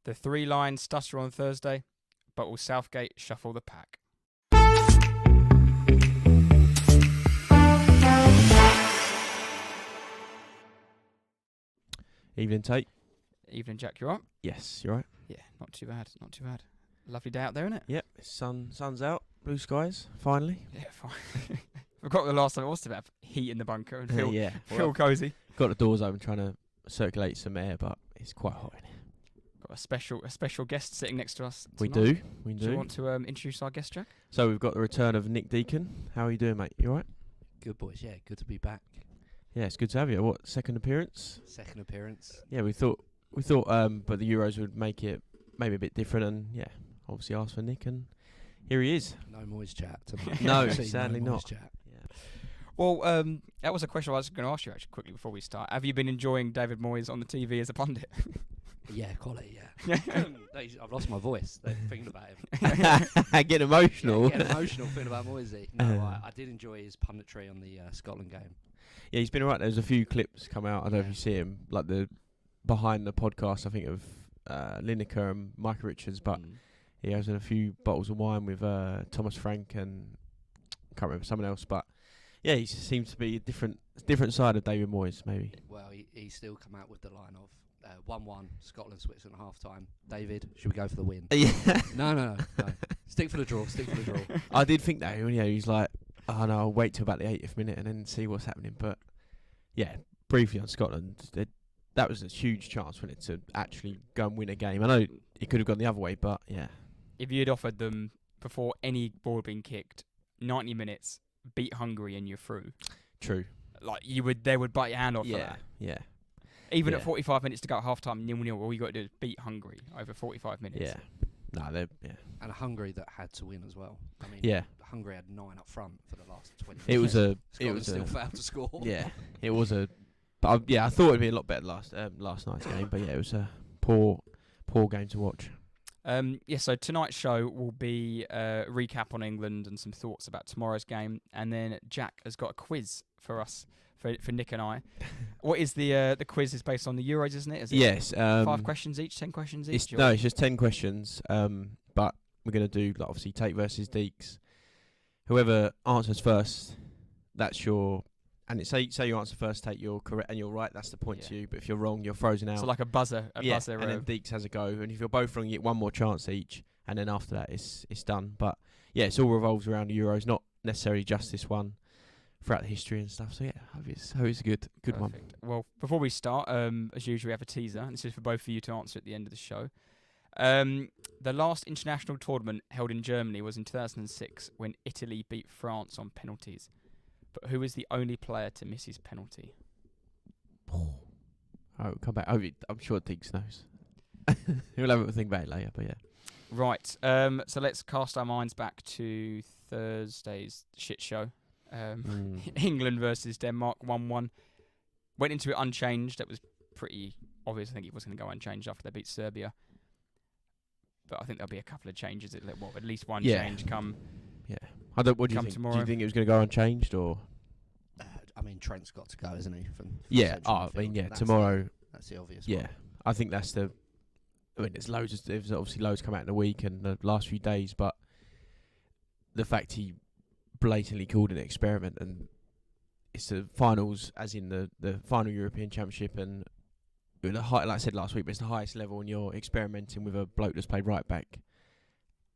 The three lines stutter on Thursday, but will Southgate shuffle the pack? Evening, Tate. Evening, Jack. You alright? Yes, you're right. Yeah, not too bad. Not too bad. Lovely day out there, isn't it? Yep, sun's out, blue skies, finally. Yeah, fine. Forgot the last time it was to have heat in the bunker and feel Well, cosy. got the doors open trying to circulate some air, but it's quite hot in here. Got a special guest sitting next to us We tonight. do. Do you want to introduce our guest, Jack? So we've got the return of Nick Deacon. How are you doing, mate? You alright? Good boys, yeah, good to be back. Yeah, it's good to have you. What, second appearance? Second appearance. Yeah, we thought, but the Euros would make it maybe a bit different, and yeah, obviously asked for Nick, and here he is. No Moyes chat tonight. No, See, sadly no Moyes not. Chat. Yeah. Well, that was a question I was going to ask you actually quickly before we start. Have you been enjoying David Moyes on the TV as a pundit? Yeah, quality, yeah. I've lost my voice thinking about him. I get emotional. Yeah, get emotional thinking about Moyes. No, I did enjoy his punditry on the Scotland game. Yeah, he's been alright. There's a few clips come out. I don't know if you see him, like the behind the podcast, I think, of Lineker and Micah Richards, but he has a few bottles of wine with Thomas Frank and can't remember someone else. But yeah, he seems to be a different side of David Moyes, maybe. Well, he still come out with the line of 1-1 Scotland Switzerland half time. David, should we go for the win? Yeah. No. Stick for the draw. I did think that. He's like, oh no, I'll wait till about the 80th minute and then see what's happening. But yeah, briefly on Scotland, that was a huge chance for it to actually go and win a game. I know it could have gone the other way, but yeah. If you had offered them before any ball had been kicked, 90 minutes, beat Hungary and you're through. True. Like they would bite your hand off for that. Yeah. Even at 45 minutes to go at half time, 0-0, all you got to do is beat Hungary over 45 minutes. Yeah. No, yeah. And a Hungary that had to win as well. I mean, yeah. Hungary had 9 up front for the last 20 minutes. It was still failed to score. Yeah. It was a. But I thought it'd be a lot better last night's game. But yeah, it was a poor game to watch. So tonight's show will be a recap on England and some thoughts about tomorrow's game, and then Jack has got a quiz for us, for Nick and I. What is the quiz? Is based on the Euros, isn't it? Yes. 5 questions each, 10 questions each. It's just 10 questions. But we're gonna do obviously Tate versus Deeks. Whoever answers first, that's your. And it say you answer first, Tate, you're correct and you're right. That's the point to you. But if you're wrong, you're frozen out. So like a buzzer. Buzzer. And then Deeks has a go. And if you're both wrong, you get one more chance each. And then after that, it's done. But yeah, it's all revolves around the Euros, not necessarily just this one. Throughout the history and stuff. So yeah, hope it's a good one. Well, before we start, as usual, we have a teaser. And this is for both of you to answer at the end of the show. The last international tournament held in Germany was in 2006 when Italy beat France on penalties. But who was the only player to miss his penalty? Oh, come back. I'm sure Deeks knows. We'll have a think about it later, but yeah. Right. So let's cast our minds back to Thursday's shit show. England versus Denmark, 1-1. Went into it unchanged. That was pretty obvious. I think it was going to go unchanged after they beat Serbia. But I think there'll be a couple of changes. At least one change come. Yeah. What do you think? Tomorrow. Do you think it was going to go unchanged or? I mean, Trent's got to go, isn't he? Tomorrow. That's the obvious one. Yeah, I think that's the. I mean, there's obviously loads come out in the week and the last few days, but the fact he blatantly called an experiment, and it's the finals, as in the final European Championship, and the like I said last week, but it's the highest level, and you're experimenting with a bloke that's played right back,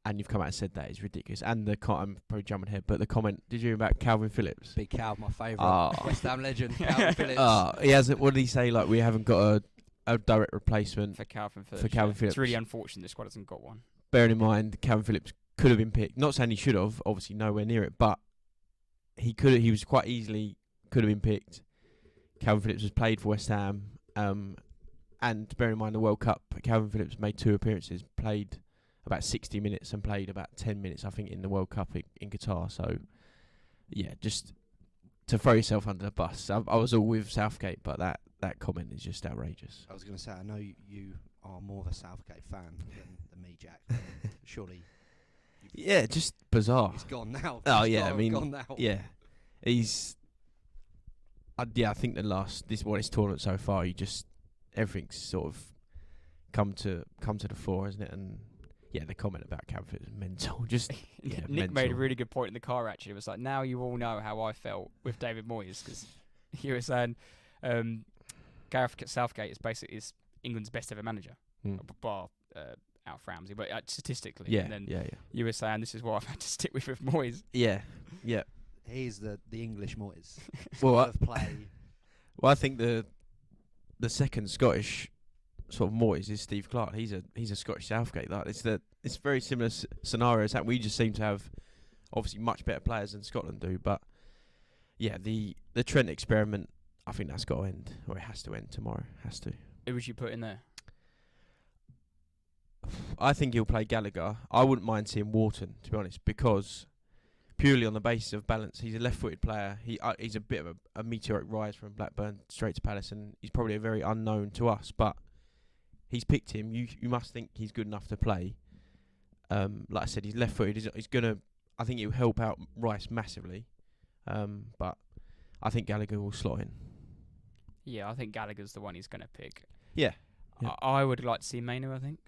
and you've come out and said that is ridiculous. And I'm probably jumping ahead, but the comment, did you hear about Calvin Phillips? Big Cal, my favourite West Ham legend, Calvin Phillips. He has. What did he say? Like, we haven't got a direct replacement for Calvin Phillips. It's really unfortunate the squad hasn't got one. Bearing in mind, Calvin Phillips could have been picked. Not saying he should have, obviously nowhere near it, but he was quite easily could have been picked. Calvin Phillips was played for West Ham, and bearing in mind the World Cup, Calvin Phillips made 2 appearances, played about 60 minutes and played about 10 minutes, I think, in the World Cup in Qatar. So, yeah, just to throw yourself under the bus. I was all with Southgate, but that comment is just outrageous. I was going to say, I know you are more of a Southgate fan than me, Jack. Surely. Yeah, just bizarre. He's gone now. Gone now. Yeah, he's. I think this tournament so far, everything's sort of come to the fore, isn't it? And yeah, the comment about Camford is mental. Just Nick mental. made a really good point in the car. Actually, it was like, now you all know how I felt with David Moyes, because he was saying Gareth Southgate is England's best ever manager, bar Alf Ramsey, but statistically. Yeah, and then yeah. you were saying this is what I've had to stick with Moyes. Yeah. He's the English Moyes. Well, of play. Well, I think the second Scottish sort of Moyes is Steve Clarke. He's a Scottish Southgate. Like it's very similar scenarios that we just seem to have obviously much better players than Scotland do. But yeah, the Trent experiment, I think that's got to end, or it has to end tomorrow. Has to. Who would you put in there? I think he'll play Gallagher. I wouldn't mind seeing Wharton, to be honest, because purely on the basis of balance, he's a left-footed player. He's a bit of a meteoric rise from Blackburn straight to Palace, and he's probably a very unknown to us. But he's picked him. You must think he's good enough to play. Like I said, he's left-footed. He's gonna. I think it will help out Rice massively. But I think Gallagher will slot in. Yeah, I think Gallagher's the one he's going to pick. Yeah. I would like to see Mainu, I think.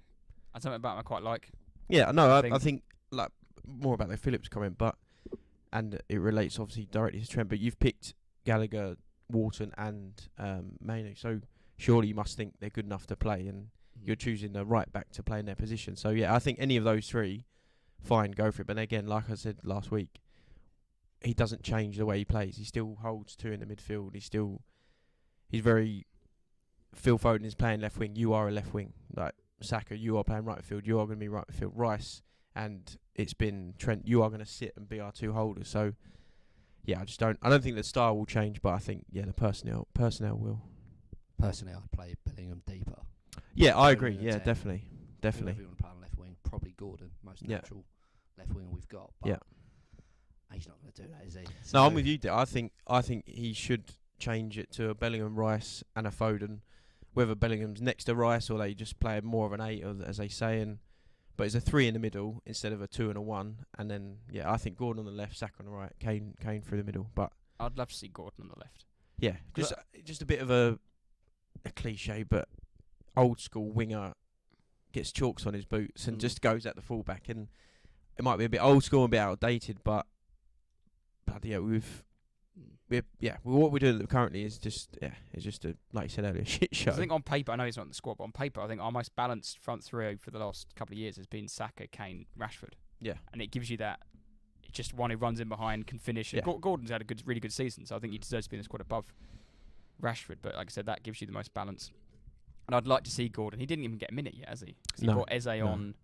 That's something about him I quite like. Yeah, no, I think like more about the Phillips comment, and it relates obviously directly to Trent, but you've picked Gallagher, Wharton and Mainu, so surely you must think they're good enough to play, and you're choosing the right back to play in their position. So yeah, I think any of those three, fine, go for it. But again, like I said last week, he doesn't change the way he plays. He still holds two in the midfield. He's very. Phil Foden is playing left wing. You are a left wing. Like Saka, you are playing right field. You are going to be right field. Rice, and it's been Trent. You are going to sit and be our two holders. So yeah, I don't think the style will change, but I think the personnel will. Personally, I'd play Bellingham deeper. Yeah, I agree. Bellingham Yeah, at 10. definitely. Whoever you want to play on left wing, probably Gordon, most natural left winger we've got. But he's not going to do that, is he? So no, I'm with you. I think he should change it to a Bellingham, Rice, and a Foden. Whether Bellingham's next to Rice or they just play more of an 8, or as they say, but it's a 3 in the middle instead of a 2 and a 1. And then I think Gordon on the left, Saka on the right, Kane through the middle. But I'd love to see Gordon on the left. Yeah, just a bit of a cliche, but old school winger gets chalks on his boots and just goes at the fullback, and it might be a bit old school and a bit outdated, but yeah, what we're doing currently is just a, like you said earlier, shit show. I think on paper, I know he's not in the squad, but on paper, I think our most balanced front three for the last couple of years has been Saka, Kane, Rashford. Yeah, and it gives you that. Just one who runs in behind, can finish. Yeah. Gordon's had a really good season, so I think he deserves to be in the squad above Rashford. But like I said, that gives you the most balance. And I'd like to see Gordon. He didn't even get a minute yet, has he? Because he brought Eze on,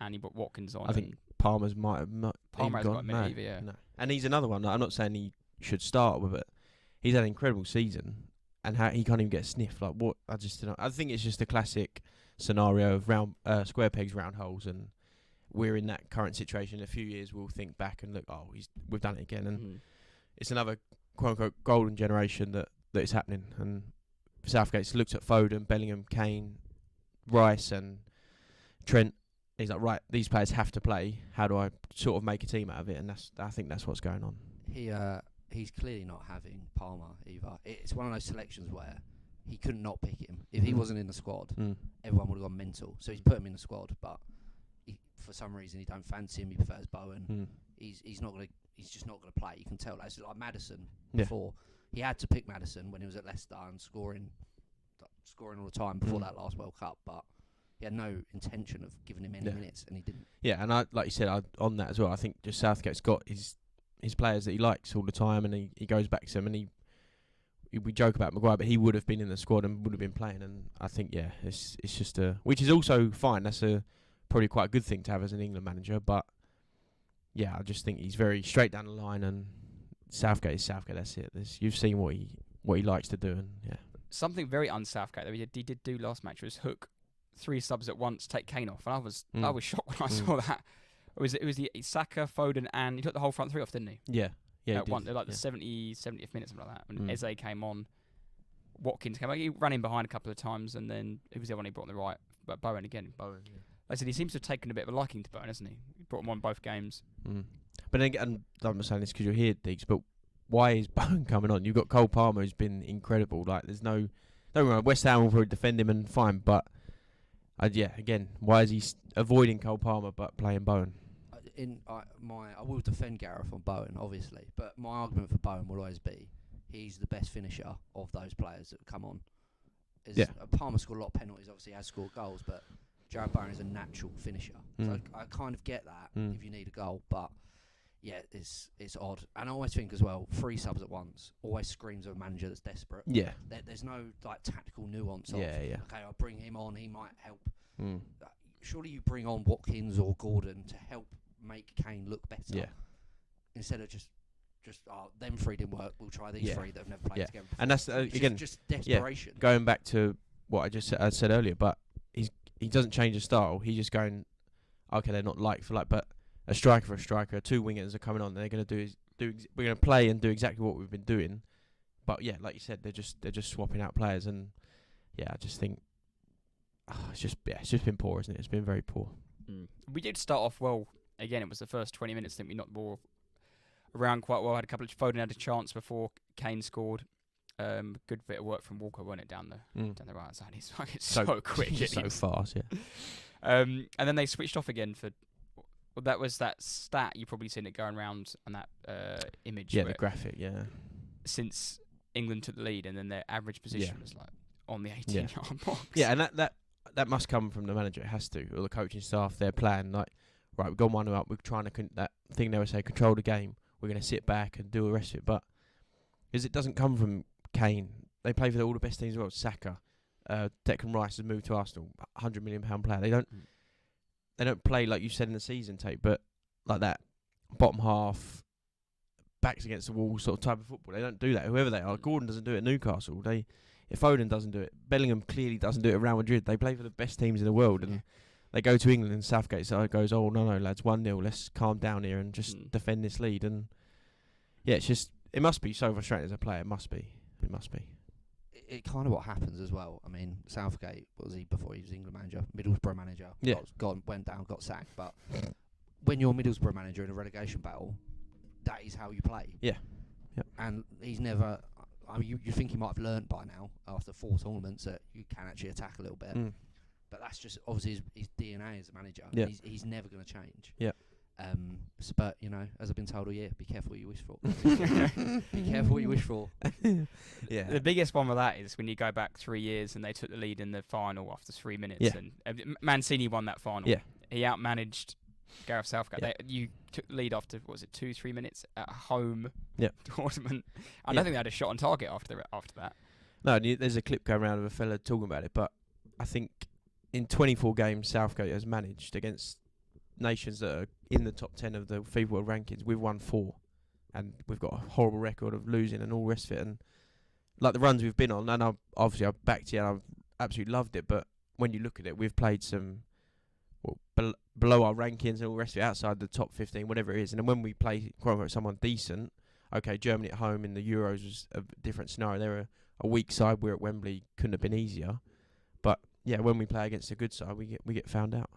and he brought Watkins on. I think Palmer's might have not. Palmer hasn't got a minute either. Yeah. No. And he's another one. I'm not saying he should start with it. He's had an incredible season, and he can't even get a sniff. Like what? I just don't know. I think it's just a classic scenario of round square pegs, round holes, and we're in that current situation. In a few years, we'll think back and look, we've done it again, and it's another quote unquote golden generation that is happening. And Southgate's looked at Foden, Bellingham, Kane, Rice, and Trent. He's like, right, these players have to play. How do I sort of make a team out of it? And I think that's what's going on. He's clearly not having Palmer either. It's one of those selections where he couldn't not pick him. If he wasn't in the squad, everyone would have gone mental. So he's put him in the squad, but for some reason he don't fancy him. He prefers Bowen. He's just not gonna play. You can tell. That's like Maddison before. He had to pick Maddison when he was at Leicester and scoring all the time before that last World Cup, but he had no intention of giving him any minutes, and he didn't. Yeah, and like you said, on that as well, I think just Southgate's got his players that he likes all the time, and he goes back to them, and we joke about Maguire, but he would have been in the squad and would have been playing, and I think it's just which is also fine. That's probably quite a good thing to have as an England manager, but I just think he's very straight down the line, and Southgate is Southgate. That's it. You've seen what he likes to do, and something very un-Southgate that he did do last match was hook 3 subs at once, take Kane off, and I was shocked when I saw that. It was the Saka, Foden, and he took the whole front three off, didn't he? Yeah. At one, like the 70th minute, something like that. When Eze came on, Watkins came on. He ran in behind a couple of times, and then who was the one he brought on the right? But Bowen again. Like I said, he seems to have taken a bit of a liking to Bowen, hasn't he? He brought him on both games. But then again, I'm not saying this because you're here, Deeks, but why is Bowen coming on? You've got Cole Palmer, who's been incredible. Like, there's no... Don't worry, West Ham will probably defend him and fine, but Again, why is he avoiding Cole Palmer but playing Bowen? I will defend Gareth on Bowen, obviously, but my argument for Bowen will always be he's the best finisher of those players that come on. Palmer scored a lot of penalties, obviously has scored goals, but Jared Bowen is a natural finisher. So I kind of get that if you need a goal, but yeah, it's odd. And I always think as well, 3 subs at once always screams of a manager that's desperate. Yeah. There's no like tactical nuance of, yeah. okay, I'll bring him on, he might help. Surely you bring on Watkins or Gordon to help make Kane look better. Yeah. Instead of just them 3 didn't work, we'll try these 3 that have never played together before. And that's again just desperation. Going back to what I said earlier, but he doesn't change the style. He's just going, okay, they're not like for like, but a striker for a striker, 2 wingers are coming on. They're going to we're going to play and do exactly what we've been doing. But yeah, like you said, they're just swapping out players, and yeah, I just think it's just been poor, isn't it? It's been very poor. We did start off well. Again, it was the first 20 minutes. I think we knocked the ball around quite well. Had a couple of Foden had a chance before Kane scored. Good bit of work from Walker, wasn't it, down the right side? He's fucking so quick, so fast, yeah. And then they switched off again for. Well, that was that stat you probably seen it going around on that image. Yeah, the graphic, yeah. Since England took the lead, and then their average position was like on the 18-yard box. Yeah, and that must come from the manager. It has to, or the coaching staff. Their plan, like, right, we've gone 1-0 up. We're trying to that thing they would say, control the game. We're going to sit back and do the rest of it. But because it doesn't come from Kane, they play for all the best teams in the world. Saka, Declan Rice has moved to Arsenal, £100 million player. They don't play like you said in the season tape, but like that bottom half, backs against the wall sort of type of football. They don't do that. Whoever they are, Gordon doesn't do it at Newcastle. If Foden doesn't do it, Bellingham clearly doesn't do it at Real Madrid. They play for the best teams in the world, and they go to England and Southgate goes, "Oh no, lads, 1-0. Let's calm down here and just defend this lead." And yeah, it must be so frustrating as a player. It must be. It kind of what happens as well. I mean, Southgate, what was he before he was England manager? Middlesbrough manager. Yeah. Went down, got sacked. But when you're Middlesbrough manager in a relegation battle, that is how you play. Yeah. Yep. And he's never. I mean, you think he might have learnt by now after 4 tournaments that you can actually attack a little bit. But that's just obviously his DNA as a manager. Yeah. He's never going to change. Yeah. But as I've been told all year, be careful what you wish for. Be careful what you wish for. Yeah. The biggest one with that is when you go back 3 years and they took the lead in the final after 3 minutes. Yeah. And Mancini won that final. Yeah. He outmanaged Gareth Southgate. Yeah. You took the lead after, 2-3 minutes at a home tournament. I don't think they had a shot on target after that. No, there's a clip going around of a fella talking about it, but I think in 24 games Southgate has managed against nations that are in the top 10 of the FIFA World Rankings. We've won 4, and we've got a horrible record of losing and all the rest of it. And like the runs we've been on, and I've backed you and I've absolutely loved it, but when you look at it, we've played some below our rankings and all the rest of it, outside the top 15, whatever it is. And then when we play quote unquote someone decent, okay, Germany at home in the Euros was a different scenario. They're a weak side. We're at Wembley, couldn't have been easier. But yeah, when we play against a good side, we get found out.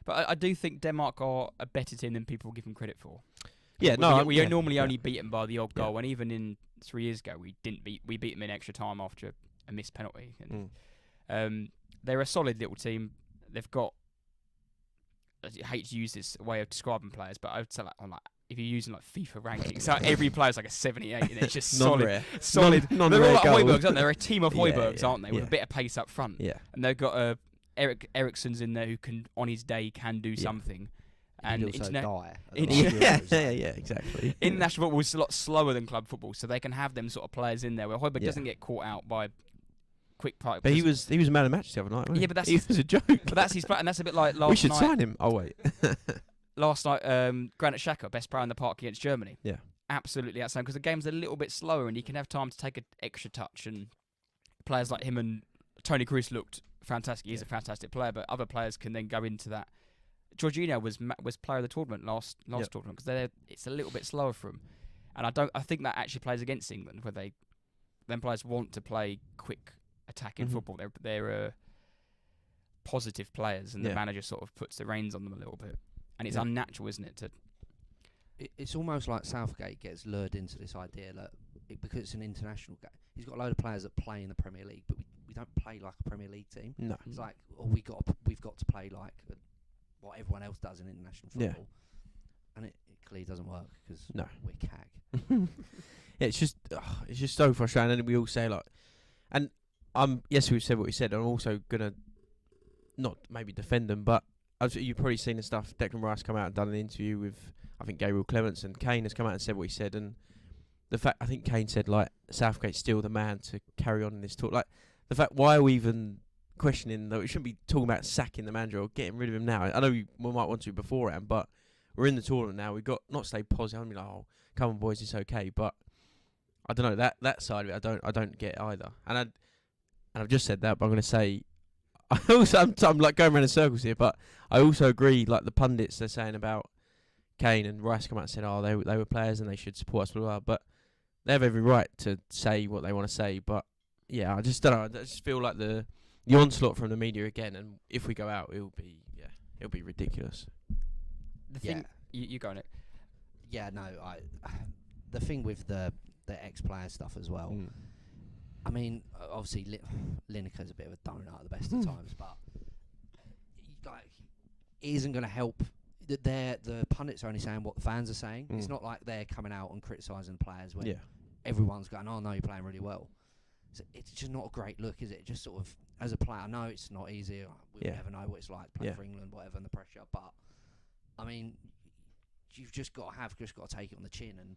But I do think Denmark are a better team than people give them credit for. Yeah, we normally only beat them by the odd goal, and even in 3 years ago, we beat them in extra time after a missed penalty. And, they're a solid little team. They've got. I hate to use this way of describing players, but I would say if you're using FIFA rankings, so every player's like a 78, and it's just solid. They're all like Højbjergs, aren't they? They're a team of Højbjergs, aren't they? With a bit of pace up front. Yeah. And they've got Eriksen's in there who can, on his day, can do something. And also die. Yeah, exactly. International football is a lot slower than club football, so they can have them sort of players in there where Højbjerg doesn't get caught out by quick pipe. But he was a man of the match the other night, wasn't he? Yeah, but he was a joke. But that's his and that's a bit like last night. We should sign him. Oh wait. Last night, Granit Xhaka, best player in the park against Germany. Yeah. Absolutely outside, because the game's a little bit slower and he can have time to take an extra touch. And players like him and Toni Kroos looked fantastic. He's a fantastic player, but other players can then go into that. Jorginho was player of the tournament last tournament, because it's a little bit slower for him. And I think that actually plays against England, where them players want to play quick attacking football. They're positive players, and the manager sort of puts the reins on them a little bit. And it's unnatural, isn't it? It's almost like Southgate gets lured into this idea that because it's an international game, he's got a load of players that play in the Premier League, but we don't play like a Premier League team. No. It's like, we've got to play like what everyone else does in international football, and it clearly doesn't work because we're cag. Yeah, it's just so frustrating. And we all say like, and yes, we've said what we said. I'm also gonna not maybe defend them, but you've probably seen the stuff. Declan Rice come out and done an interview with, I think, Gabriel Clements, and Kane has come out and said what he said. And the fact, I think Kane said like, Southgate's still the man to carry on in this talk. Like, the fact, why are we even questioning that? We shouldn't be talking about sacking the manager or getting rid of him now. I know we might want to beforehand, but we're in the tournament now. We've got, not to stay positive, I'm like, oh, come on boys, it's okay. But I don't know, that side of it, I don't get either. And I've just said that, but I'm going to say, I'm like going around in circles here, but I also agree, like the pundits they're saying about Kane and Rice come out and said, oh, they were players and they should support us, blah, blah, blah. But they have every right to say what they want to say. But yeah, I just don't know. I just feel like the onslaught from the media again, and if we go out, it'll be ridiculous. The thing, you go, Nick. Yeah, no, the thing with the ex-player stuff as well. I mean, obviously, Lineker's a bit of a donut at the best of times, but like, it isn't going to help. The pundits are only saying what the fans are saying. It's not like they're coming out and criticising the players when everyone's going, "Oh no, you're playing really well." So it's just not a great look, is it? Just sort of, as a player, I know it's not easy. We'll never know what it's like playing for England, whatever, and the pressure. But I mean, you've just got to take it on the chin and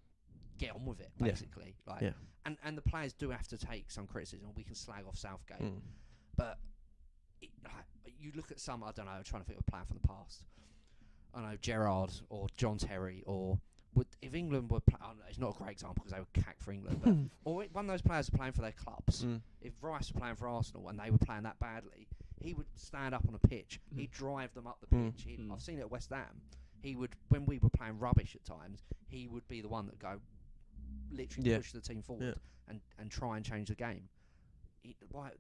get on with it, basically. And the players do have to take some criticism. We can slag off Southgate, but you look at some, I don't know, I'm trying to think of a player from the past. I don't know, Gerrard or John Terry, or if England were, it's not a great example because they were cacked for England, but or one of those players are playing for their clubs. If Rice were playing for Arsenal and they were playing that badly, he would stand up on a pitch, he'd drive them up the pitch. I've seen it at West Ham. He would, when we were playing rubbish at times, he would be the one that go, literally push the team forward and try and change the game.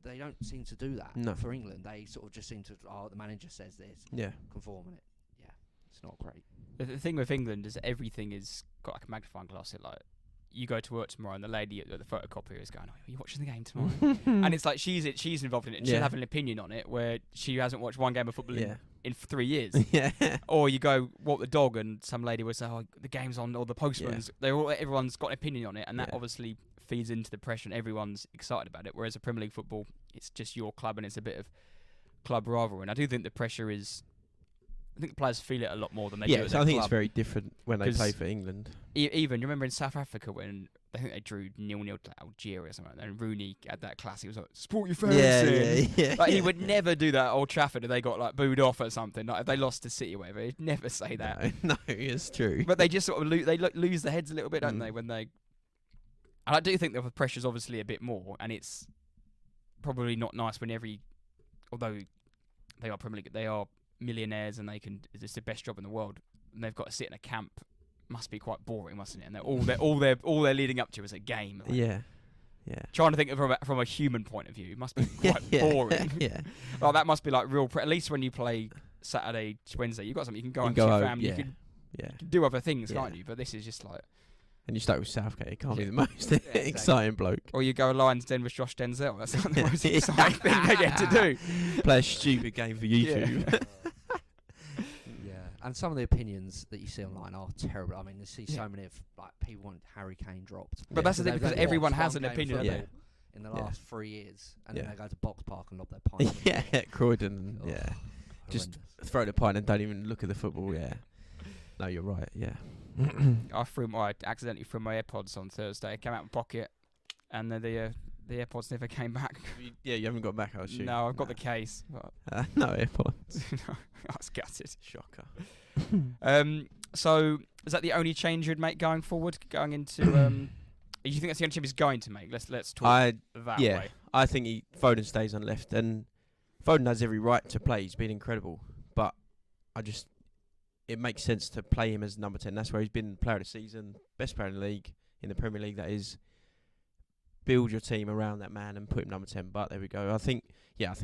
They don't seem to do that for England. They sort of just seem to, the manager says this, conform in it. Yeah, it's not great. The thing with England is everything is got like a magnifying glass. It like, you go to work tomorrow and the lady at the photocopier is going, "Oh, are you watching the game tomorrow?" And it's like she's involved in it and she'll have an opinion on it where she hasn't watched one game of football in 3 years. Or you go walk the dog and some lady will say, "Oh, the game's on," or the postman's. Everyone's got an opinion on it, and that obviously feeds into the pressure and everyone's excited about it. Whereas a Premier League football, it's just your club and it's a bit of club rivalry. And I do think the pressure is, I think the players feel it a lot more than they do at so I think club. it's very different when they play for England. Even, you remember in South Africa when I think they drew 0-0 to Algeria or something, and Rooney had that classic, he was like, "Sport your fans in." Like, he would never do that at Old Trafford if they got like booed off or something. Like if they lost to City or whatever, he'd never say that. No, it's true. But they just sort of lose their heads a little bit, don't they? When they, and I do think that the pressure's obviously a bit more, and it's probably not nice when although they are Premier League, they are millionaires and it's the best job in the world, and they've got to sit in a camp. Must be quite boring, mustn't it? And all they're leading up to is a game. Like, trying to think of it from a human point of view, it must be quite boring. Well, that must be like real. At least when you play Saturday, Wednesday, you've got something you can go and see your family. You can do other things, can't you? But this is just like. And you start with Southgate, it can't be the most exciting bloke. Or you go Lions Den with Josh Denzel. That's not the most exciting thing they get to do. Play a stupid game for YouTube. And some of the opinions that you see online are terrible. I mean, you see so many of like people want Harry Kane dropped. But that's the thing, because everyone has an opinion in the last 3 years, and then they go to Box Park and lob their pint. Croydon. Just throw the pint and don't even look at the football. No, you're right. I accidentally threw my AirPods on Thursday. Came out of my pocket, and the AirPods never came back. You haven't got back, I assume. No, I've got the case. No AirPods. No, I was gutted. Shocker. So is that the only change you'd make going forward? Going into, you think that's the only change he's going to make? Let's talk that way. I think Foden stays on left, and Foden has every right to play. He's been incredible, but it makes sense to play him as number 10. That's where he's been player of the season, best player in the league, in the Premier League, that is. Build your team around that man and put him number 10. But there we go. I think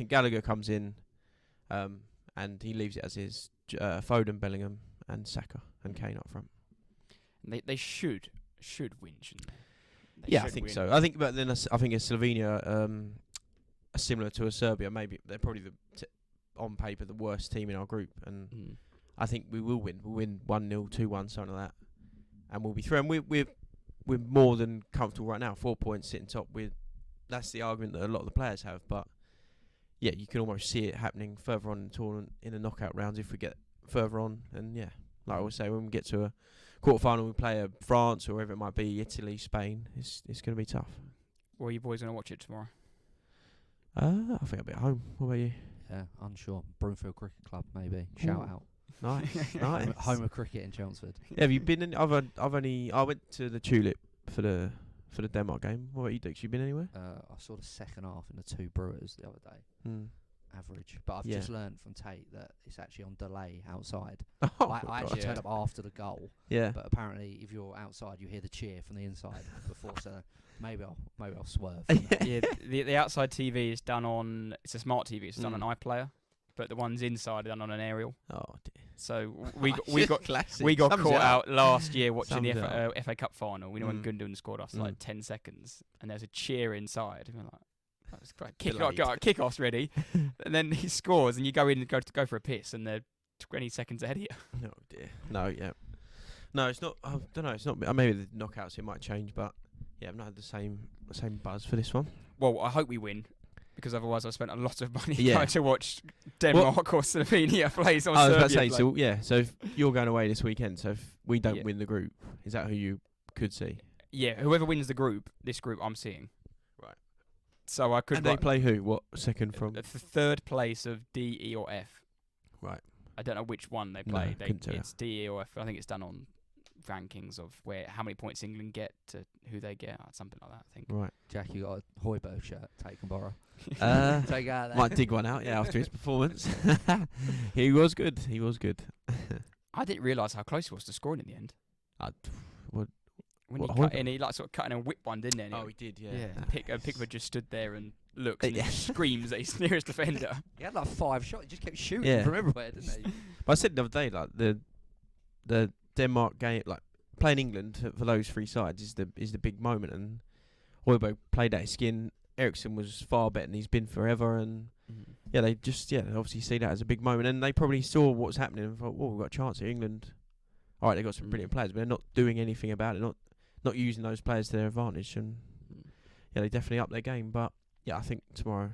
Gallagher comes in, and he leaves it as is. Foden, Bellingham, and Saka and Kane up front. They should win, shouldn't they? I think so. I think, but then I think a Slovenia are similar to a Serbia. Maybe they're probably on paper the worst team in our group, and I think we will win. We'll win 1-0, 2-1, something like that, and we'll be through. And we're more than comfortable right now. 4 points sitting top. That's the argument that a lot of the players have, but yeah, you can almost see it happening further on in the tournament in the knockout rounds if we get further on. And yeah, like I always say, when we get to a quarter-final, we play a France or wherever it might be, Italy, Spain. It's going to be tough. Well, are you boys going to watch it tomorrow? I think I'll be at home. What about you? Yeah, unsure. Broomfield Cricket Club, maybe. Shout out. Nice, nice. Home of cricket in Chelmsford. Yeah, have you been in? I went to the Tulip for the Denmark game. What about you, Dix? You been anywhere? I saw the second half in the two Brewers the other day. Average. But I've just learned from Tate that it's actually on delay outside. I actually turned up after the goal. Yeah. But apparently, if you're outside, you hear the cheer from the inside before. So maybe I'll swerve. Yeah. The outside TV is done on. It's a smart TV. It's done on iPlayer, but the ones inside are done on an aerial. Oh dear. So we got caught out last year watching the FA Cup final. We know when Gundogan scored after like 10 seconds, and there's a cheer inside. And we're like, that's great. Kickoff's ready, and then he scores, and you go in and go for a piss, and they're 20 seconds ahead of you. Oh dear. No, yeah. No, it's not. I don't know. It's not. Maybe the knockouts it might change, but yeah, I've not had the same buzz for this one. Well, I hope we win, because otherwise I've spent a lot of money trying to watch Denmark or Slovenia plays on Serbia. I was about to say, so if you're going away this weekend, so if we don't win the group, is that who you could see? Yeah, whoever wins the group, this group I'm seeing. Right. So I could. And they play who? What second from? The third place of D, E, or F. Right. I don't know which one they play. No, it's D, E, or F. I think it's done on rankings of how many points England get to who they get, or something like that. I think. Right. Jack, you got a Hoiberg shirt. Take and borrow. Take out there. Might dig one out. Yeah, after his performance. He was good. I didn't realise how close he was to scoring in the end. When he cut in, he sort of cut in and whipped one, didn't he? Oh, he did, yeah. Pickford just stood there and looks and screams at his nearest defender. He had like 5 shots. He just kept shooting from everywhere, didn't he? But I said the other day, like the Denmark game, like playing England for those 3 sides is the big moment, and Højbjerg played at his skin. Eriksson was far better than he's been forever, and they just obviously see that as a big moment, and they probably saw what's happening and thought, well, we've got a chance here. England, all right, they've got some brilliant players, but they're not doing anything about it, not using those players to their advantage, and they definitely up their game. But I think tomorrow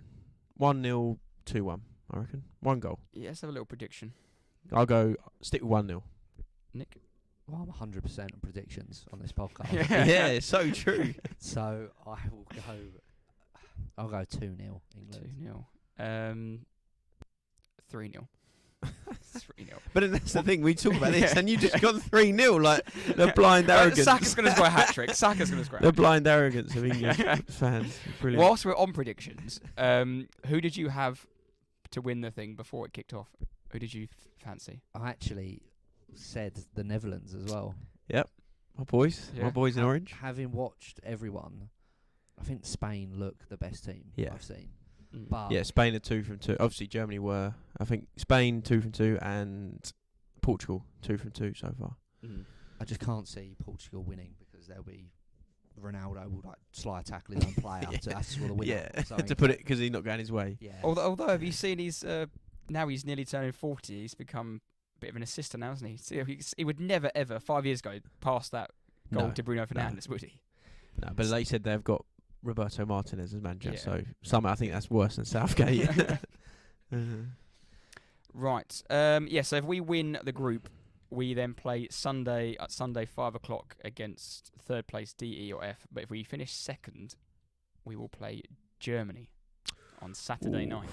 1-0, 2-1, I reckon. 1 goal. Yeah, let's have a little prediction. I'll go stick with 1-0. Nick? Well, I'm 100% on predictions on this podcast. Yeah, it's so true. So I'll go 2-0 England. 2-0. 3-0. 3-0. But then that's the thing, we talk about this, and you just got 3-0, like the blind arrogance. Saka's going to score a hat-trick. The blind arrogance of English fans. Brilliant. Whilst we're on predictions, who did you have to win the thing before it kicked off? Who did you fancy? I actually said the Netherlands as well. Yep. My boys in orange. Having watched everyone, I think Spain look the best team I've seen. But Spain are 2 from 2. Obviously, Germany were. I think Spain 2 from 2 and Portugal 2 from 2 so far. I just can't see Portugal winning because there'll be Ronaldo will slide tackle his own player to score the winner. To put it because he's not going his way. Yeah. Although have you seen his? Now he's nearly turning 40. He's become a bit of an assistant now, hasn't he? So he would never ever 5 years ago pass that goal to Bruno Fernandes, would he? No, but they said they've got Roberto Martinez as manager, so somehow I think that's worse than Southgate. Right. So if we win the group, we then play Sunday 5 o'clock against third place D, E, or F. But if we finish second, we will play Germany on Saturday night.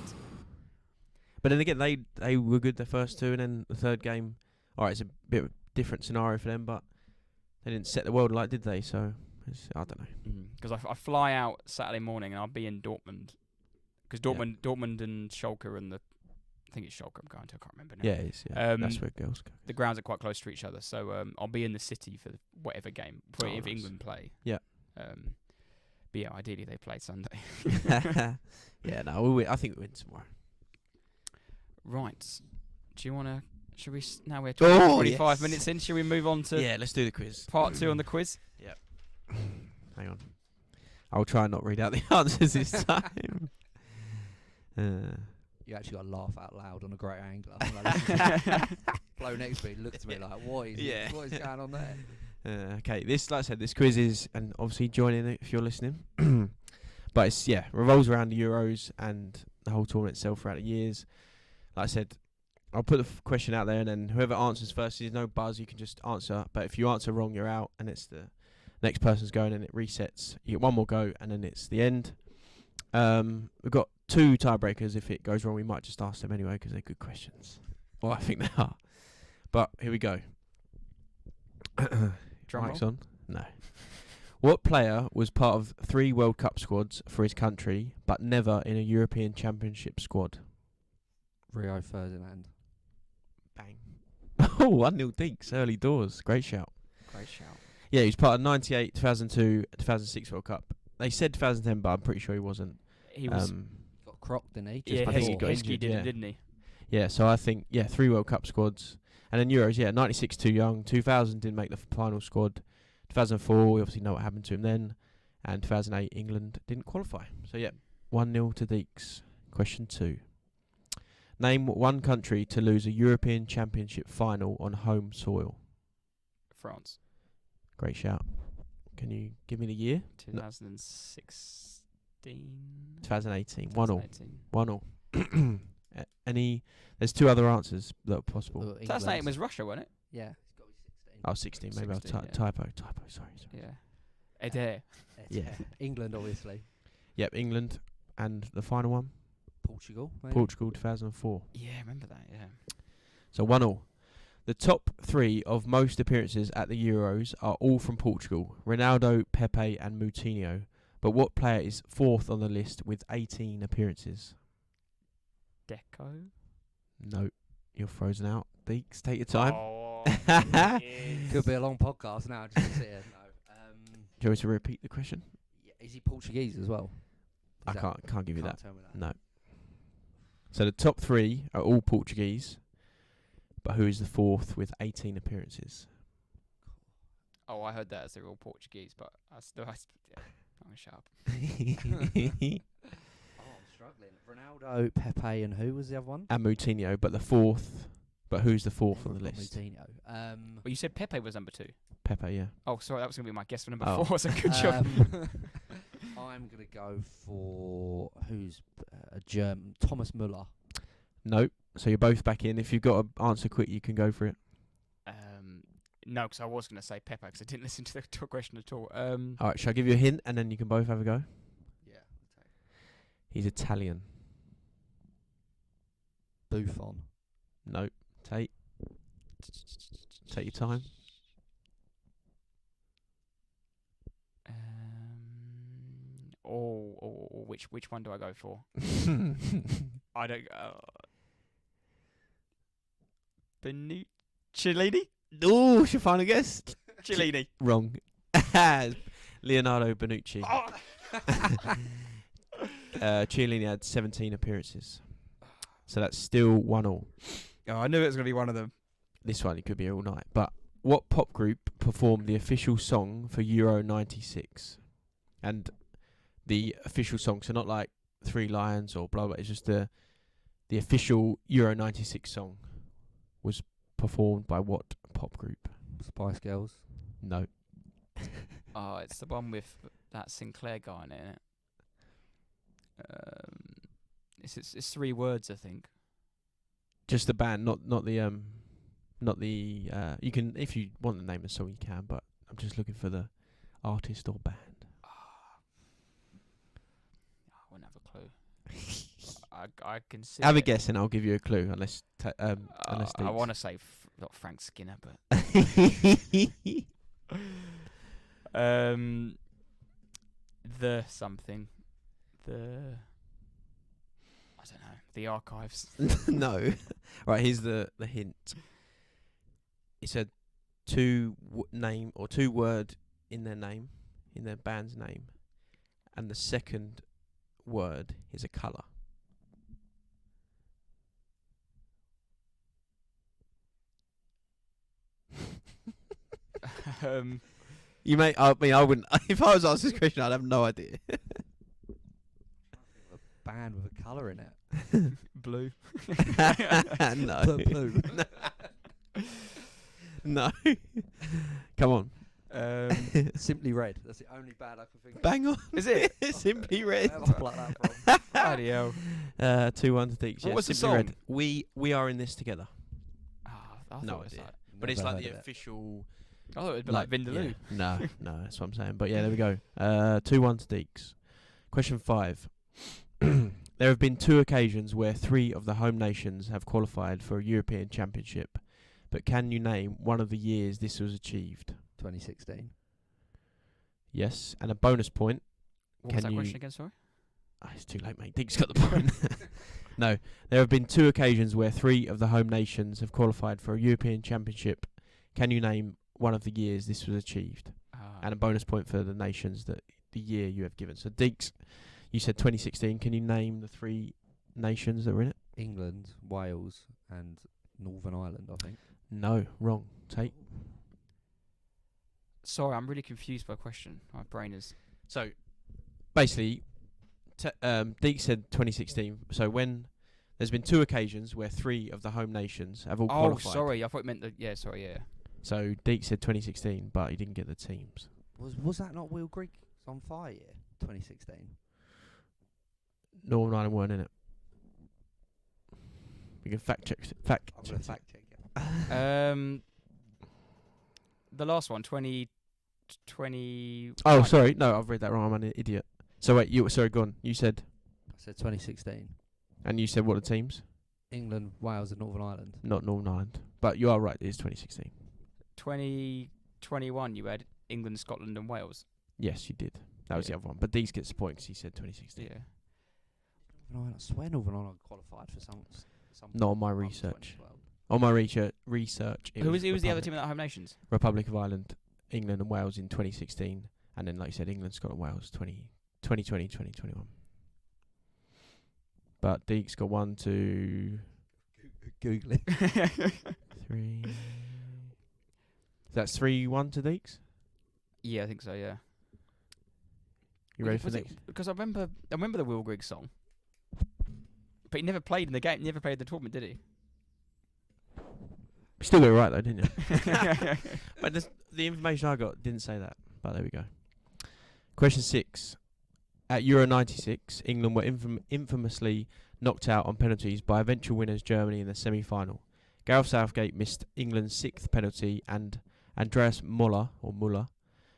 But then again, they were good the first 2, and then the third game. All right, it's a bit of a different scenario for them, but they didn't set the world alight, did they? So. I don't know. Because I fly out Saturday morning and I'll be in Dortmund. Because Dortmund and Schalke and I think it's Schalke I'm going to. I can't remember now. Yeah, it is. Yeah. That's where girls go. The grounds are quite close to each other, so I'll be in the city for whatever game. If England play. Yeah. But yeah, ideally they play Sunday. Yeah, no, I think we win tomorrow. Right. Do you want to? Should we? Now we're 25 minutes in. Should we move on to? Yeah, let's do the quiz. Part 2 on the quiz. Yeah. Hang on. I'll try and not read out the answers this time. You actually got to laugh out loud on a great angler. Blow next to me looked at me like, what is going on there? Okay, this, like I said, this quiz is, and obviously join in if you're listening. But it's, revolves around the Euros and the whole tournament itself throughout the years. Like I said, I'll put the question out there, and then whoever answers first, there's no buzz, you can just answer. But if you answer wrong, you're out, and it's the next person's going, and it resets. You get one more go, and then it's the end. We've got 2 tiebreakers. If it goes wrong, we might just ask them anyway, because they're good questions. Well, I think they are. But here we go. Mic's on? No. What player was part of 3 World Cup squads for his country, but never in a European Championship squad? Rio Ferdinand. Bang. Oh, 1-0 Deeks, early doors. Great shout. Yeah, he was part of 98, 2002, 2006 World Cup. They said 2010, but I'm pretty sure he wasn't. He was. Got crocked, didn't he? Yeah, I think he got Heskey injured, did, didn't he? Yeah, so I think, 3 World Cup squads. And then Euros, 96 too young. 2000 didn't make the final squad. 2004, we obviously know what happened to him then. And 2008, England didn't qualify. So, 1-0 to Deeks. Question 2. Name one country to lose a European Championship final on home soil. France. Great shout. Can you give me the year? 2016. 2018. 1-0. There's 2 other answers that are possible. 2018 was Russia, wasn't it? Yeah, it's got to be 16. 16. Maybe 16, I was typo. Sorry. Yeah. Adair. Yeah. England, obviously. Yep, England. And the final one? Portugal, maybe? Portugal, 2004. Yeah, I remember that, yeah. So 1-0. The top 3 of most appearances at the Euros are all from Portugal. Ronaldo, Pepe and Moutinho. But what player is 4th on the list with 18 appearances? Deco? No, you're frozen out. Deeks, take your time. Oh, Could be a long podcast now. Just to sit here. No. Do you want me to repeat the question? Is he Portuguese as well? I can't give you that. Tell me that. No. So the top 3 are all Portuguese, but who is the 4th with 18 appearances? Oh, I heard that as they're all Portuguese, but I'm gonna shut up. I'm struggling. Ronaldo, Pepe, and who was the other one? And Moutinho, but who's the 4th on the list? Moutinho. Well, you said Pepe was number 2. Pepe, yeah. Oh, sorry, that was gonna be my guess for number Oh. 4. So good job. I'm gonna go for who's a German, Thomas Müller. Nope. So you're both back in. If you've got to answer quick, you can go for it. No, because I was gonna say Pepe because I didn't listen to the question at all. All right, shall I give you a hint and then you can both have a go? Yeah. He's Italian. Buffon. Nope. Take your time. Which one do I go for? I don't. Cellini? Oh, your final guess? Cellini. Wrong. Leonardo Bonucci. Chiellini had 17 appearances. So that's still 1-1. Oh, I knew it was going to be one of them. This one, it could be all night. But what pop group performed the official song for Euro 96? And the official song, so not like Three Lions or blah, blah. It's just the official Euro 96 song was performed by what pop group? Spice Girls. No. Oh, it's the one with that Sinclair guy in it. It's 3 words, I think. Just the band, not the you can, if you want the name of the song you can, but I'm just looking for the artist or band. I wouldn't have a clue. I can see. Have a guess and I'll give you a clue, unless I want to say not Frank Skinner, but the something, I don't know, the archives. No. Right, here's the hint. It's a 2 word in their name, in their band's name, and the second word is a colour. You may. I mean, I wouldn't. If I was asked this question, I'd have no idea. A band with a colour in it. Blue. No. Blue. No. Come on. Simply Red. That's the only bad I can think of. Bang on. Is it? Simply Red. Where have I plucked that from? Bloody hell. 2-1 to Deeks. What Yeah, was the Simply Red. song? We are in this together. I thought No it was idea. like, But it's Never like heard the of it. official. I thought it would be like Vindaloo. Yeah. No, that's what I'm saying. But yeah, there we go. 2-1 to Deeks. Question 5. There have been 2 occasions where 3 of the home nations have qualified for a European Championship, but can you name one of the years this was achieved? 2016. Yes, and a bonus point. What was Can that you- question again, sorry? It's too late, mate. Deeks got the point. No, there have been 2 occasions where 3 of the home nations have qualified for a European Championship. Can you name one of the years this was achieved? And a bonus point for the nations that the year you have given. So Deeks, you said 2016. Can you name the 3 nations that were in it? England, Wales, and Northern Ireland, I think. No, wrong. Take. Sorry, I'm really confused by a question. My brain is... So, basically, Deeks said 2016. So when there's been 2 occasions where 3 of the home nations have all qualified. Oh, sorry. I thought it meant the... Yeah, sorry, yeah. So Deeks said 2016, but he didn't get the teams. Was that not Will Griggs on fire year? 2016. Northern Ireland weren't in it. We can fact check. I'm gonna fact check it. The last one, 2020... Oh, sorry. No, I've read that wrong. I'm an idiot. So wait, sorry, go on. You said, I said 2016. and you said what are the teams? England, Wales, and Northern Ireland. Not Northern Ireland. But you are right, it is 2016. 2021, you had England, Scotland, and Wales. Yes, you did. That was the other one. But Deeks gets the point because he said 2016. Yeah. Northern Ireland. I swear Northern Ireland qualified for some Not on my month research. 2012. On my research, Who was the other team in that home nations? Republic of Ireland, England, and Wales in 2016. And then, like you said, England, Scotland, Wales 2020, 2021. But Deeks got 1, 2, Google it. 3. That's 3-1 to Deeks. Yeah, I think so, yeah. You ready for next? Because I remember the Will Griggs song. But he never played in the game, never played in the tournament, did he? Still got it right though, didn't you? But the information I got didn't say that. But there we go. Question 6. At Euro 96, England were infamously knocked out on penalties by eventual winners Germany in the semi-final. Gareth Southgate missed England's 6th penalty and Andreas Muller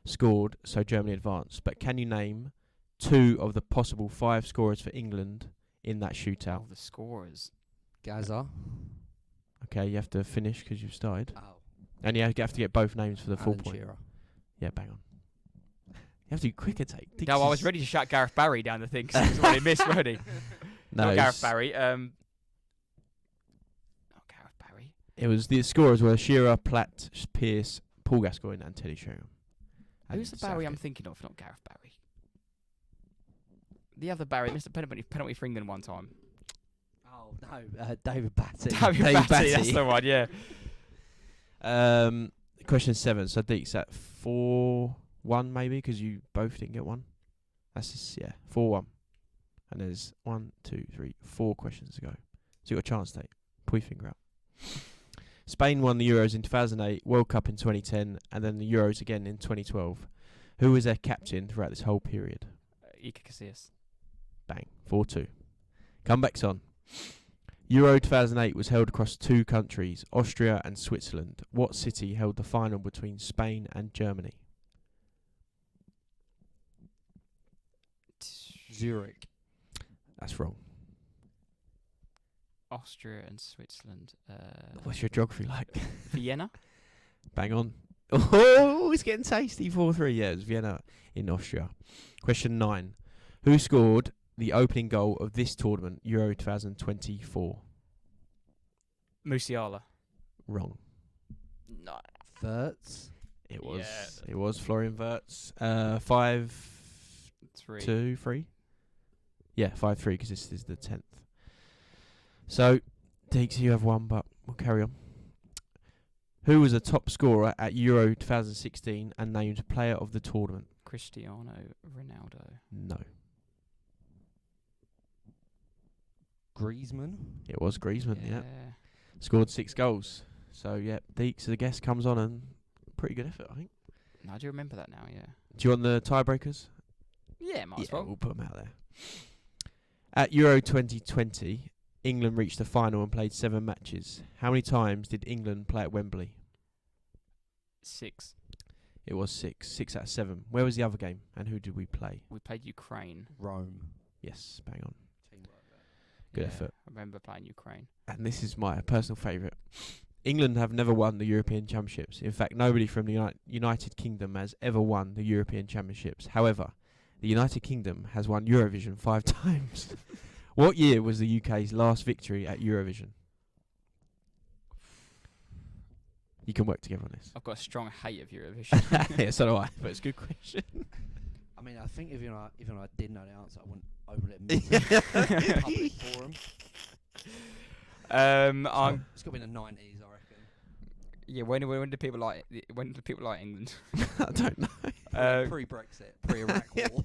scored, so Germany advanced. But can you name 2 of the possible 5 scorers for England in that shootout? Oh, the scorers. Gaza. Okay, you have to finish because you've started. Oh. And you have to get both names for the full Alan point. Shearer. Yeah, bang on. You have to be quicker, take. No, I was ready to shout Gareth Barry down the thing because he's already missed, wasn't he? No, Not it Gareth was- Barry. Not Gareth Barry. It was the scorers were Shearer, Platt, Pearce, Paul Gascoigne, and Teddy Sheringham. Who's the Barry I'm thinking of? Not Gareth Barry. The other Barry missed a penalty for England one time. Oh no, David Batty. David Batty, that's the one, yeah. Question 7. So Deeks at 4-1 maybe because you both didn't get one. That's just, 4-1. And there's 1, 2, 3, 4 questions to go. So you got a chance, Tate. Pull your finger out. Spain won the Euros in 2008, World Cup in 2010, and then the Euros again in 2012. Who was their captain throughout this whole period? Iker Casillas. Bang. 4-2. Comebacks on. Euro 2008 was held across 2 countries, Austria and Switzerland. What city held the final between Spain and Germany? Zurich. That's wrong. Austria and Switzerland. What's your geography like? Vienna? Bang on. Oh, it's getting tasty. 4-3. Yeah, it was Vienna in Austria. Question 9. Who scored the opening goal of this tournament, Euro 2024? Musiala. Wrong. No. Wirtz. It was. Yeah. It was Florian Wirtz. 5-2, 3. Yeah, 5-3 because this is the 10th. So, Deeks, you have one, but we'll carry on. Who was the top scorer at Euro 2016 and named player of the tournament? Cristiano Ronaldo. No. Griezmann. It was Griezmann, yeah. Scored 6 goals. So, yeah, Deeks, the guest, comes on and pretty good effort, I think. No, I do remember that now, yeah. Do you want the tiebreakers? Yeah, might as well. We'll put them out there. At Euro 2020, England reached the final and played 7 matches. How many times did England play at Wembley? 6. It was 6. 6 out of 7. Where was the other game, and who did we play? We played Ukraine. Rome. Yes, bang on. Teamwork there. Good effort. I remember playing Ukraine. And this is my personal favourite. England have never won the European Championships. In fact, nobody from the United Kingdom has ever won the European Championships. However, the United Kingdom has won Eurovision 5 times. What year was the UK's last victory at Eurovision? You can work together on this. I've got a strong hate of Eurovision. Yeah, so do I. But it's a good question. I mean, I think even if I did know the answer, I wouldn't openly admit it in a public forum. It's got to be in the 90s, I reckon. Yeah, when do people like England? I don't know. Pre-Brexit, pre-Iraq war.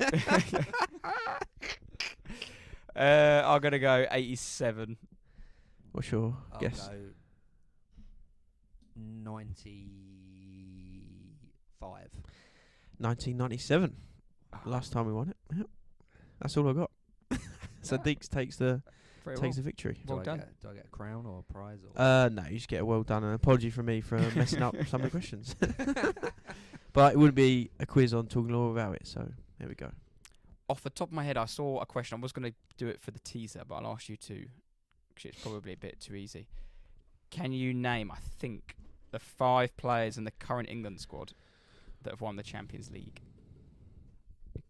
I'm gonna go 87. What's your I'll guess? go 95. 1997. Last time we won it. Yep. That's all I got. So Deeks takes the victory. Well done. Do I get a crown or a prize? Or No, you just get a well done. An apology from me for messing up some of the questions. But it wouldn't be a quiz on Talking Law without it, so there we go. Off the top of my head, I saw a question. I was going to do it for the teaser, but I'll ask you to, because it's probably a bit too easy. Can you name, I think, the 5 players in the current England squad that have won the Champions League?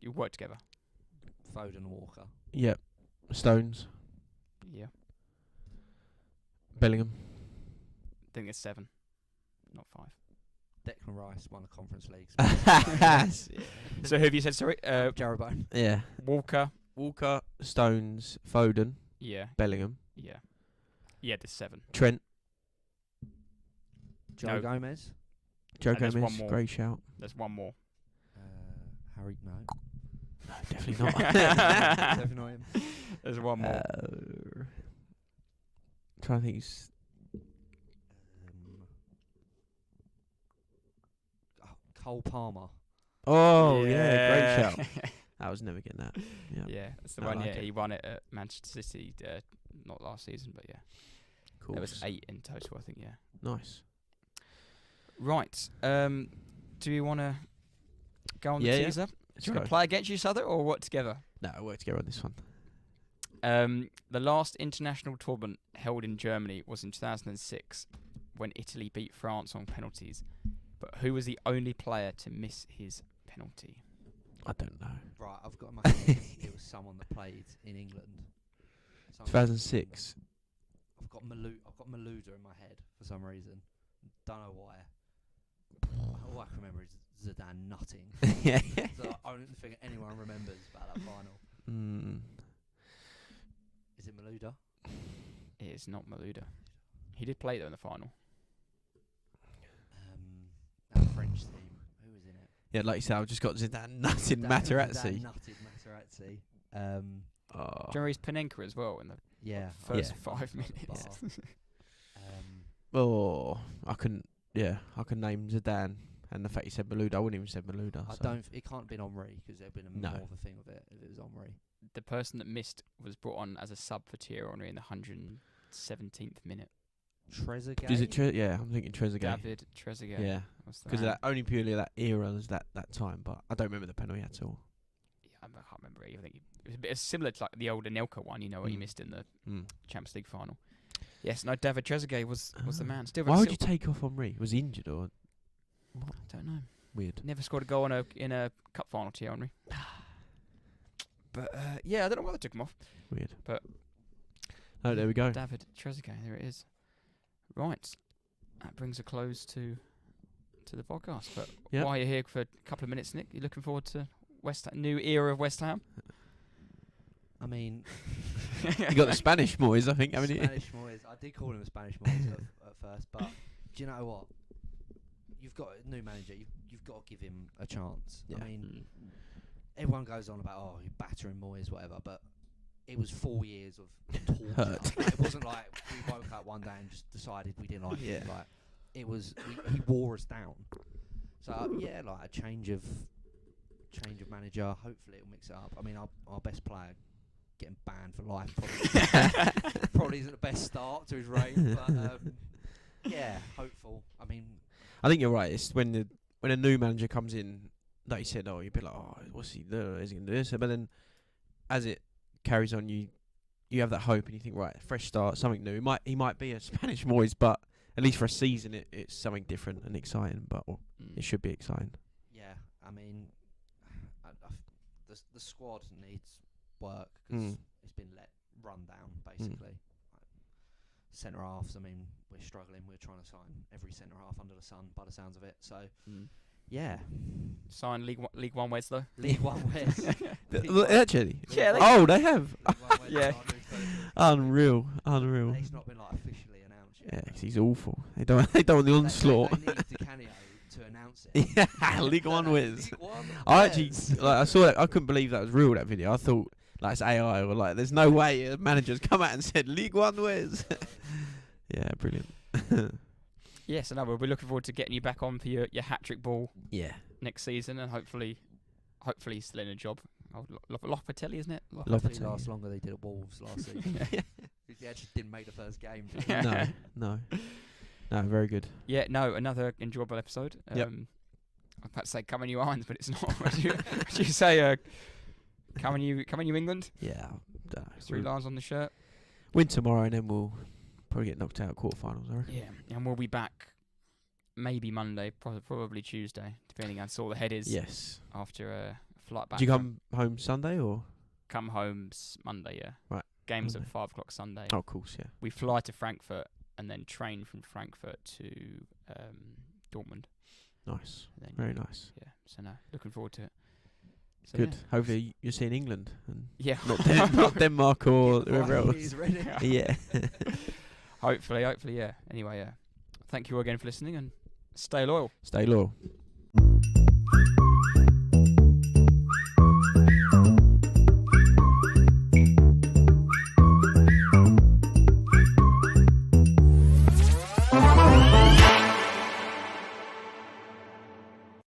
You work together. Foden, Walker. Yep. Stones. Yeah. Bellingham. I think it's 7, not 5. Declan Rice won the Conference Leagues. Yeah. So who have you said, sorry? Jarabone. Yeah. Walker. Stones, Foden, Yeah. Bellingham, Yeah. Yeah, there's 7. Trent, Joe Gomez. Joe And there's Gomez. one more. Great shout. There's one more. Harry, no. No, definitely not. Definitely not him. There's one more. Trying to think. Who's Cole Palmer. Oh yeah, great shout. I was never getting that. Yeah. Yeah, that's the I one. like Yeah, it. he won it at Manchester City. Not last season, but yeah, Cool. there was 8 in total, I think. Yeah. Nice. Right. Do you want to go on the Yeah, yeah. teaser? Let's Do you want go. to play against each other or work together? No, I work together on this one. The last international tournament held in Germany was in 2006, when Italy beat France on penalties. But who was the only player to miss his penalty? I don't know. Right, I've got in my head it was someone that played in England. 2006. I've got Malouda in my head for some reason. Don't know why. All I can remember is Zidane nutting. Yeah. It's the only thing anyone remembers about that final. Is it Malouda? It is not Malouda. He did play though in the final. That French team. Who was in it? Yeah, like you said, I've just got Zidane nutting Materazzi. Zidane nutted Materazzi. Oh. Do you remember his Panenka as well in the Yeah. first Yeah. 5 minutes? Oh, I couldn't. Yeah, I can name Zidane, and the fact you said Malouda, I wouldn't even said Malouda. It can't have been Henri because there'd been more of a thing with it if it was Henri. The person that missed was brought on as a sub for Thierry Henry in the 117th minute. Trezeguet. Is it? Yeah, I'm thinking Trezeguet. David Trezeguet. Yeah, was the because man. that only purely that era was that time, but I don't remember the penalty at all. Yeah, I can't remember. I think it was a bit similar to like the old Anelka one, where he missed in the Champions League final. Yes, no, David Trezeguet was the man. Why would you take off Henri? Was he injured or? I don't know. Weird. Never scored a goal in a cup final, Thierry Henry. But yeah, I don't know why they took him off. Weird. But oh, there we go. David Trezeguet, there it is. Right, that brings a close to the podcast. But while you're here for a couple of minutes, Nick, you looking forward to new era of West Ham? I mean, You got the Spanish boys, I think, haven't you? Spanish Moyes. I did call him a Spanish Moyes at first, but do you know what? You've got a new manager. You've got to give him a chance. Yeah. I mean, everyone goes on about you're battering Moyes, whatever, but it was 4 years of torture. Hurt. Like, it wasn't like we woke up one day and just decided we didn't like him. Like, it was he wore us down. So yeah, like a change of manager. Hopefully it'll mix it up. I mean, our best player getting banned for life probably isn't the best start to his reign. But yeah, hopeful. I mean, I think you're right. It's when a new manager comes in, like you said, you'd be like, what's he doing? Is he going to do this? But then, as it carries on, you have that hope, and you think, right, fresh start, something new. He might be a Spanish Moyes, but at least for a season, it's something different and exciting. But it should be exciting. Yeah, I mean, the squad needs work because it's been run down basically. Centre halves, I mean, we're struggling. We're trying to sign every centre half under the sun, by the sounds of it. So, yeah. Sign League One Wes though. League One Wes. Actually, yeah. They have. Yeah. Unreal. He's not been officially announced yet. Yeah, 'cause he's awful. They don't want the onslaught. They need DiCanio to announce it. Yeah, League One Wes. League One I actually, Wes. I saw that. I couldn't believe that was real. That video. I thought it's AI or there's no way a manager's come out and said League One Wes. Yeah, brilliant. Yes, and we'll be looking forward to getting you back on for your hat-trick ball next season, and hopefully still in a job. Lopatelli, isn't it? Lopatelli lasts longer than he did at Wolves last season. He actually didn't make the first game. No, very good. Yeah, no, another enjoyable episode. I'm about to say Coming You Irons, but it's not. What do you say? Coming You England? Yeah. 3 lines on the shirt. Win tomorrow, and then we'll probably get knocked out at quarterfinals, I reckon. Yeah, and we'll be back maybe Monday, probably Tuesday, depending on how the head is. Yes. After a flight back. Do you come home Sunday or? Come home Monday, yeah. Right. Game's Monday. at 5 o'clock Sunday. Oh, of course, yeah. We fly to Frankfurt and then train from Frankfurt to Dortmund. Nice. Then, Very nice. Yeah, so no, looking forward to it. So Good. Hopefully you're seeing England and not not Denmark or whoever else. Yeah. Hopefully, yeah. Anyway, thank you all again for listening and stay loyal. Stay loyal.